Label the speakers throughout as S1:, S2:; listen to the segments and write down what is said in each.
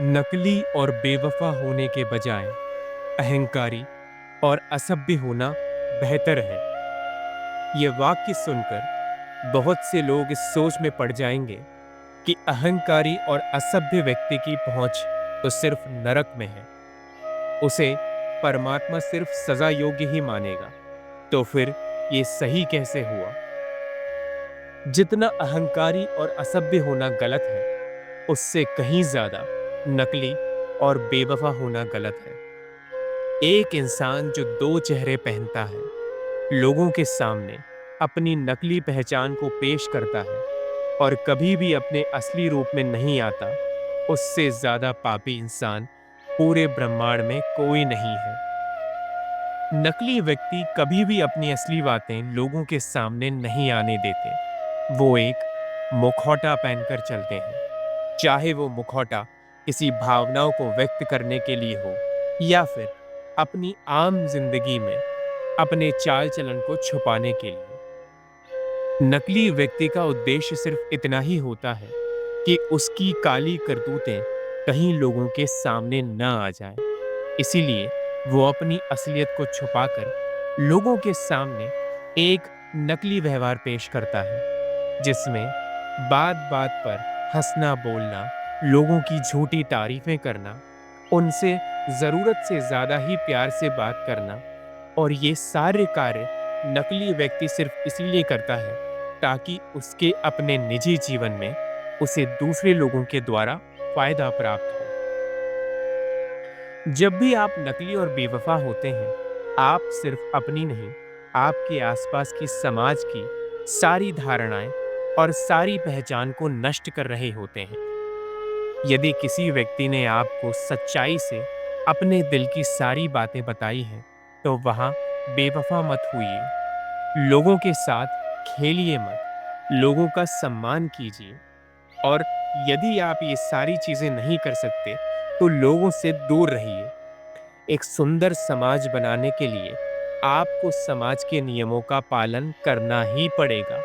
S1: नकली और बेवफा होने के बजाय अहंकारी और असभ्य होना बेहतर है। ये वाक्य सुनकर बहुत से लोग इस सोच में पड़ जाएंगे कि अहंकारी और असभ्य व्यक्ति की पहुंच तो सिर्फ नरक में है। उसे परमात्मा सिर्फ सजा योग्य ही मानेगा। तो फिर ये सही कैसे हुआ? जितना अहंकारी और असभ्य होना गलत है, उससे कहीं ज्यादा नकली और बेवफा होना गलत है। एक इंसान जो दो चेहरे पहनता है, लोगों के सामने अपनी नकली पहचान को पेश करता है और कभी भी अपने असली रूप में नहीं आता, उससे ज्यादा पापी इंसान पूरे ब्रह्मांड में कोई नहीं है। नकली व्यक्ति कभी भी अपनी असली बातें लोगों के सामने नहीं आने देते। वो एक मुखौटा पहनकर चलते हैं, चाहे वो मुखौटा किसी भावनाओं को व्यक्त करने के लिए हो या फिर अपनी आम जिंदगी में अपने चाल चलन को छुपाने के लिए। नकली व्यक्ति का उद्देश्य सिर्फ इतना ही होता है कि उसकी काली करतूतें कहीं लोगों के सामने न आ जाएं। इसीलिए वो अपनी असलियत को छुपाकर लोगों के सामने एक नकली व्यवहार पेश करता है, जिसमें बात बात पर हंसना बोलना, लोगों की झूठी तारीफें करना, उनसे जरूरत से ज्यादा ही प्यार से बात करना। और ये सारे कार्य नकली व्यक्ति सिर्फ इसलिए करता है ताकि उसके अपने निजी जीवन में उसे दूसरे लोगों के द्वारा फायदा प्राप्त हो। जब भी आप नकली और बेवफा होते हैं, आप सिर्फ अपनी नहीं, आपके आसपास की समाज की सारी धारणाएं और सारी पहचान को नष्ट कर रहे होते हैं। यदि किसी व्यक्ति ने आपको सच्चाई से अपने दिल की सारी बातें बताई हैं, तो वहां बेवफा मत हुइए। लोगों के साथ खेलिए मत, लोगों का सम्मान कीजिए। और यदि आप ये सारी चीजें नहीं कर सकते, तो लोगों से दूर रहिए। एक सुंदर समाज बनाने के लिए आपको समाज के नियमों का पालन करना ही पड़ेगा।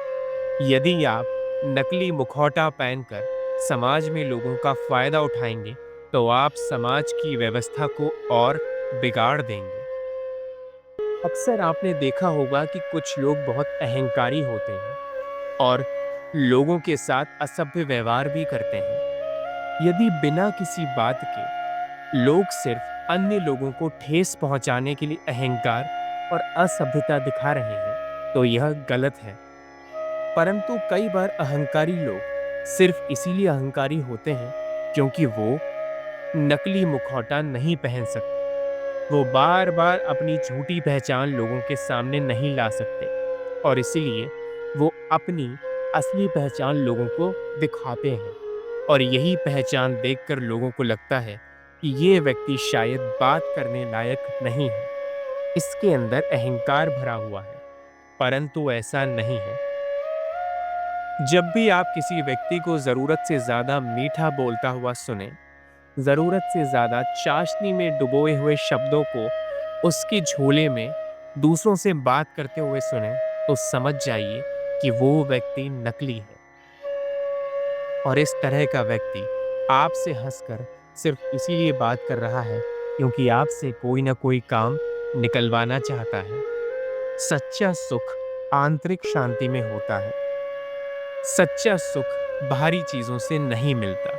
S1: यदि आप नकली मुखौटा पहनकर समाज में लोगों का फायदा उठाएंगे, तो आप समाज की व्यवस्था को और बिगाड़ देंगे। अक्सर आपने देखा होगा कि कुछ लोग बहुत अहंकारी होते हैं और लोगों के साथ असभ्य व्यवहार भी करते हैं। यदि बिना किसी बात के लोग सिर्फ अन्य लोगों को ठेस पहुंचाने के लिए अहंकार और असभ्यता दिखा रहे हैं, तो यह गलत है। परंतु कई बार अहंकारी लोग सिर्फ इसीलिए अहंकारी होते हैं क्योंकि वो नकली मुखौटा नहीं पहन सकते। वो बार बार अपनी झूठी पहचान लोगों के सामने नहीं ला सकते और इसीलिए वो अपनी असली पहचान लोगों को दिखाते हैं। और यही पहचान देखकर लोगों को लगता है कि ये व्यक्ति शायद बात करने लायक नहीं है, इसके अंदर अहंकार भरा हुआ है। परंतु ऐसा नहीं है। जब भी आप किसी व्यक्ति को जरूरत से ज्यादा मीठा बोलता हुआ सुने, जरूरत से ज्यादा चाशनी में डुबोए हुए शब्दों को उसके झोले में दूसरों से बात करते हुए सुने, तो समझ जाइए कि वो व्यक्ति नकली है। और इस तरह का व्यक्ति आपसे हंसकर सिर्फ इसीलिए बात कर रहा है क्योंकि आपसे कोई ना कोई काम निकलवाना चाहता है। सच्चा सुख आंतरिक शांति में होता है। सच्चा सुख बाहरी चीजों से नहीं मिलता।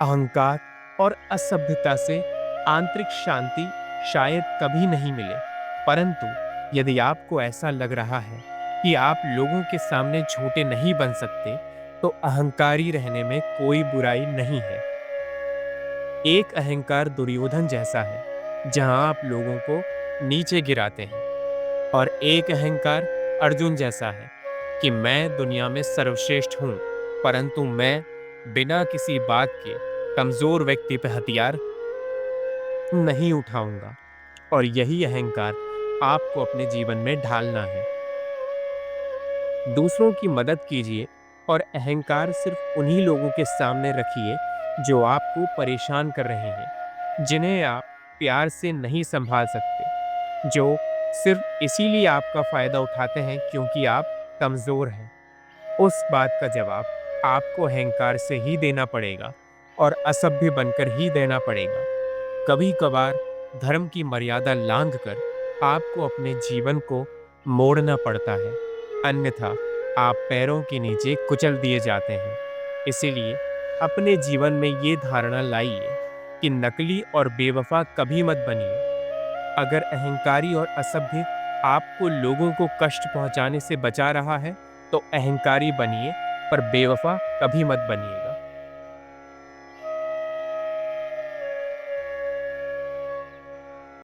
S1: अहंकार और असभ्यता से आंतरिक शांति शायद कभी नहीं मिले। परंतु यदि आपको ऐसा लग रहा है कि आप लोगों के सामने झूठे नहीं बन सकते, तो अहंकारी रहने में कोई बुराई नहीं है। एक अहंकार दुर्योधन जैसा है, जहां आप लोगों को नीचे गिराते हैं, और एक अहंकार अर्जुन जैसा है कि मैं दुनिया में सर्वश्रेष्ठ हूं, परंतु मैं बिना किसी बात के कमजोर व्यक्ति पर हथियार नहीं उठाऊंगा। और यही अहंकार आपको अपने जीवन में ढालना है। दूसरों की मदद कीजिए और अहंकार सिर्फ उन्हीं लोगों के सामने रखिए जो आपको परेशान कर रहे हैं, जिन्हें आप प्यार से नहीं संभाल सकते, जो सिर्फ इसीलिए आपका फायदा उठाते हैं क्योंकि आप कमजोर हैं। उस बात का जवाब आपको अहंकार से ही देना पड़ेगा और असभ्य बनकर ही देना पड़ेगा। कभी कभार धर्म की मर्यादा लांघकर आपको अपने जीवन को मोड़ना पड़ता है, अन्यथा आप पैरों के नीचे कुचल दिए जाते हैं। इसीलिए अपने जीवन में ये धारणा लाइए कि नकली और बेवफा कभी मत बनिए। अगर अहंकारी और असभ्य आपको लोगों को कष्ट पहुंचाने से बचा रहा है, तो अहंकारी बनिए, पर बेवफा कभी मत बनिएगा।